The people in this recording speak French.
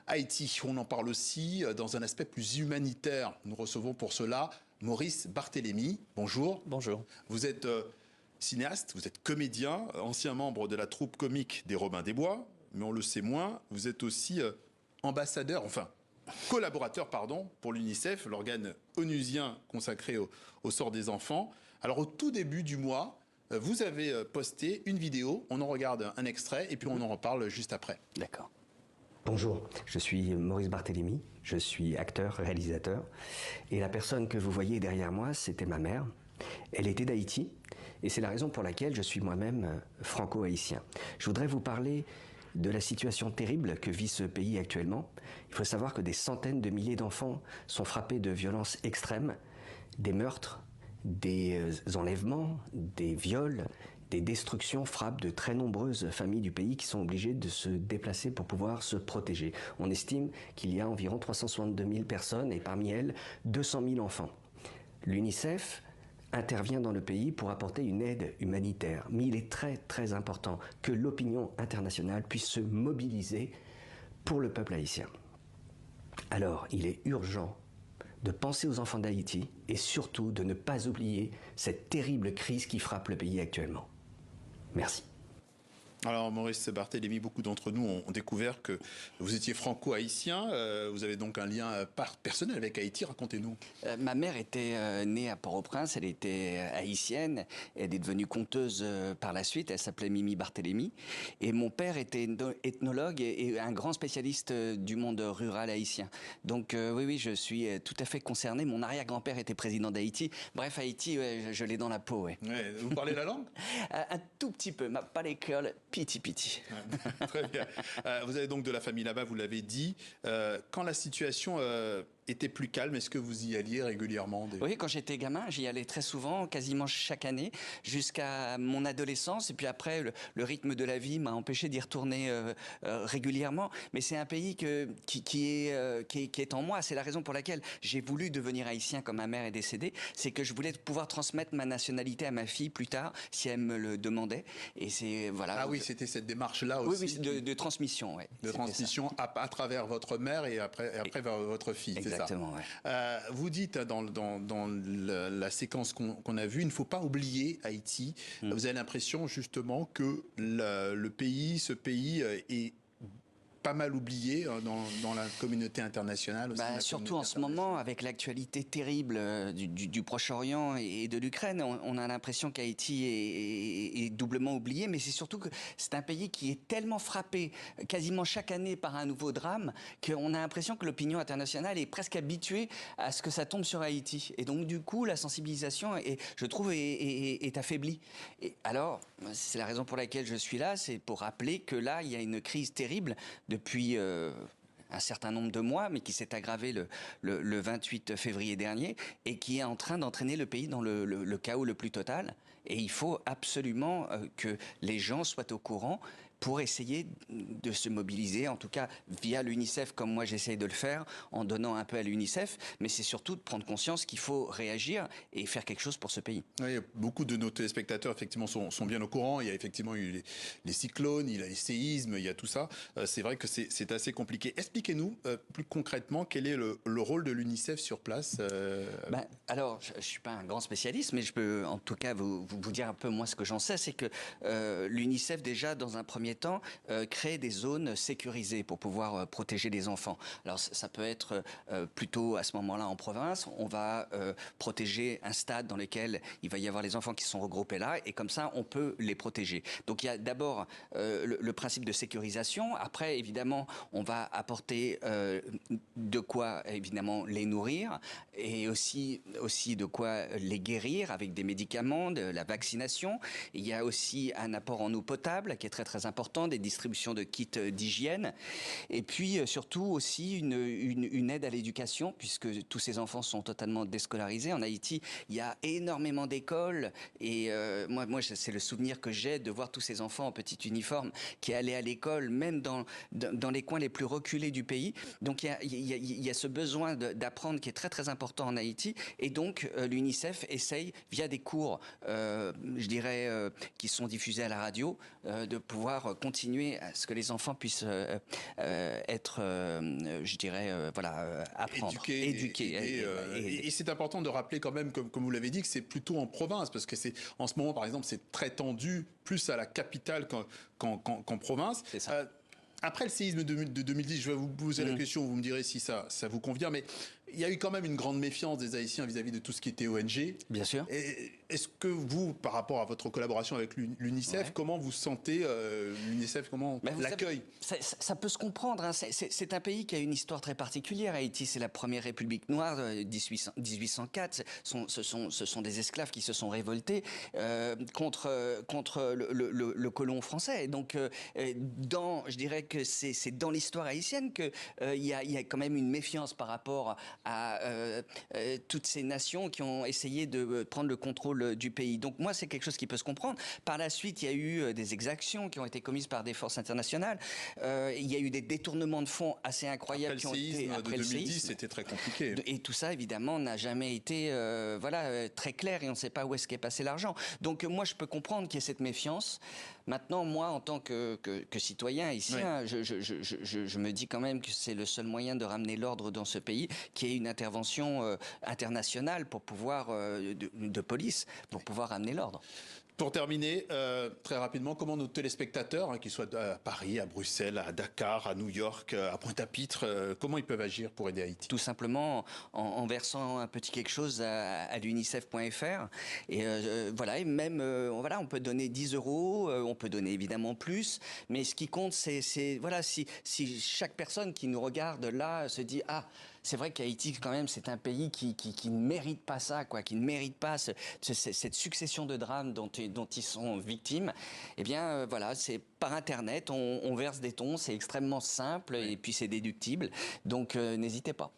Haïti. On en parle aussi dans un aspect plus humanitaire. Nous recevons pour cela Maurice Barthélémy. Bonjour. Bonjour. Vous êtes cinéaste, vous êtes comédien, ancien membre de la troupe comique des Robins des Bois, mais on le sait moins, vous êtes aussi collaborateur, pour l'UNICEF, l'organe onusien consacré au sort des enfants. Alors au tout début du mois, vous avez posté une vidéo, on en regarde un extrait et puis on en reparle juste après. D'accord. Bonjour, je suis Maurice Barthélémy, je suis acteur, réalisateur, et la personne que vous voyez derrière moi, c'était ma mère. Elle était d'Haïti, et c'est la raison pour laquelle je suis moi-même franco-haïtien. Je voudrais vous parler de la situation terrible que vit ce pays actuellement. Il faut savoir que des centaines de milliers d'enfants sont frappés de violences extrêmes, des meurtres, des enlèvements, des viols, des destructions frappent de très nombreuses familles du pays qui sont obligées de se déplacer pour pouvoir se protéger. On estime qu'il y a environ 362 000 personnes et parmi elles 200 000 enfants. L'UNICEF intervient dans le pays pour apporter une aide humanitaire. Mais il est très très important que l'opinion internationale puisse se mobiliser pour le peuple haïtien. Alors, il est urgent de penser aux enfants d'Haïti et surtout de ne pas oublier cette terrible crise qui frappe le pays actuellement. Merci. Alors Maurice Barthélémy, beaucoup d'entre nous ont découvert que vous étiez franco-haïtien. Vous avez donc un lien personnel avec Haïti. Racontez-nous. Ma mère était née à Port-au-Prince, elle était haïtienne, elle est devenue conteuse par la suite, elle s'appelait Mimi Barthélémy. Et mon père était ethnologue et un grand spécialiste du monde rural haïtien. Donc oui, je suis tout à fait concerné. Mon arrière-grand-père était président d'Haïti. Bref, Haïti, je l'ai dans la peau. Ouais. Ouais, vous parlez la langue? Un tout petit peu, pas l'école. Piti. Très bien. Vous avez donc de la famille là-bas, vous l'avez dit. Quand la situation était plus calme, est-ce que vous y alliez régulièrement? Oui, quand j'étais gamin, j'y allais très souvent, quasiment chaque année, jusqu'à mon adolescence. Et puis après, le rythme de la vie m'a empêché d'y retourner régulièrement. Mais c'est un pays qui est en moi. C'est la raison pour laquelle j'ai voulu devenir haïtien quand ma mère est décédée. C'est que je voulais pouvoir transmettre ma nationalité à ma fille plus tard, si elle me le demandait. Et c'est voilà. Ah oui, c'était cette démarche-là aussi. Oui, de transmission, ouais. De transmission à travers votre mère et après vers votre fille. Exactement, ouais. Vous dites dans la séquence qu'on a vue, il ne faut pas oublier Haïti. Vous avez l'impression justement que ce pays est pas mal oublié dans la communauté internationale aussi. Surtout en ce moment, avec l'actualité terrible du Proche-Orient et de l'Ukraine, on a l'impression qu'Haïti est doublement oublié, mais c'est surtout que c'est un pays qui est tellement frappé quasiment chaque année par un nouveau drame qu'on a l'impression que l'opinion internationale est presque habituée à ce que ça tombe sur Haïti. Et donc du coup, la sensibilisation, je trouve, est affaiblie. Et alors, c'est la raison pour laquelle je suis là, c'est pour rappeler que là, il y a une crise terrible depuis un certain nombre de mois, mais qui s'est aggravé le 28 février dernier et qui est en train d'entraîner le pays dans le chaos le plus total. Et il faut absolument que les gens soient au courant pour essayer de se mobiliser, en tout cas via l'UNICEF, comme moi j'essaye de le faire, en donnant un peu à l'UNICEF, mais c'est surtout de prendre conscience qu'il faut réagir et faire quelque chose pour ce pays. Oui, beaucoup de nos téléspectateurs effectivement sont bien au courant. Il y a effectivement eu les cyclones, il y a les séismes, il y a tout ça. C'est vrai que c'est assez compliqué. Expliquez-nous plus concrètement quel est le rôle de l'UNICEF sur place. Alors, je suis pas un grand spécialiste, mais je peux en tout cas vous dire un peu moi ce que j'en sais, c'est que l'UNICEF déjà dans un premier temps crée des zones sécurisées pour pouvoir protéger les enfants. Alors ça peut être plutôt à ce moment-là en province, on va protéger un stade dans lequel il va y avoir les enfants qui sont regroupés là et comme ça on peut les protéger. Donc il y a d'abord le principe de sécurisation, après évidemment on va apporter de quoi évidemment les nourrir et aussi de quoi les guérir avec des médicaments, de la vaccination. Il y a aussi un apport en eau potable qui est très très important, des distributions de kits d'hygiène et puis surtout aussi une aide à l'éducation puisque tous ces enfants sont totalement déscolarisés. En Haïti, il y a énormément d'écoles et moi c'est le souvenir que j'ai de voir tous ces enfants en petit uniforme qui allaient à l'école même dans les coins les plus reculés du pays. Donc il y a ce besoin d'apprendre qui est très très important en Haïti et donc l'UNICEF essaye via des cours je dirais qui sont diffusés à la radio de pouvoir pouvoir continuer à ce que les enfants puissent être, je dirais, apprendre, éduquer. Et c'est important de rappeler quand même, comme vous l'avez dit, que c'est plutôt en province, parce que en ce moment, par exemple, c'est très tendu, plus à la capitale qu'en province. C'est ça. Après le séisme de 2010, je vais vous poser la question, vous me direz si ça vous convient, mais il y a eu quand même une grande méfiance des Haïtiens vis-à-vis de tout ce qui était ONG. Bien sûr. Est-ce que vous, par rapport à votre collaboration avec l'UNICEF, comment vous sentez l'UNICEF, comment l'accueille? Ça peut se comprendre. Hein. C'est un pays qui a une histoire très particulière. Haïti, c'est la première république noire, 1804. Ce sont des esclaves qui se sont révoltés contre le colon français. Donc, je dirais que c'est dans l'histoire haïtienne qu'il y a quand même une méfiance par rapport à toutes ces nations qui ont essayé de prendre le contrôle du pays. Donc moi, c'est quelque chose qui peut se comprendre. Par la suite, il y a eu des exactions qui ont été commises par des forces internationales. Il y a eu des détournements de fonds assez incroyables après le séisme de 2010, c'était très compliqué. Et tout ça, évidemment, n'a jamais été très clair et on ne sait pas où est-ce qu'est passé l'argent. Donc moi, je peux comprendre qu'il y ait cette méfiance. Maintenant, moi, en tant que citoyen haïtien, je me dis quand même que c'est le seul moyen de ramener l'ordre dans ce pays, qui est une intervention internationale pour pouvoir de police pour pouvoir ramener l'ordre. Pour terminer, très rapidement, comment nos téléspectateurs, qu'ils soient à Paris, à Bruxelles, à Dakar, à New York, à Pointe-à-Pitre, comment ils peuvent agir pour aider Haïti? Tout simplement en versant un petit quelque chose à l'unicef.fr. Et et même, on peut donner 10 €, on peut donner évidemment plus, mais ce qui compte, c'est si chaque personne qui nous regarde là se dit « Ah, c'est vrai qu'Haïti, quand même, c'est un pays qui ne mérite pas ça, qui ne mérite pas cette succession de drames dont ils sont victimes. » Eh bien, c'est par Internet, on verse des dons, c'est extrêmement simple et puis c'est déductible. Donc, n'hésitez pas.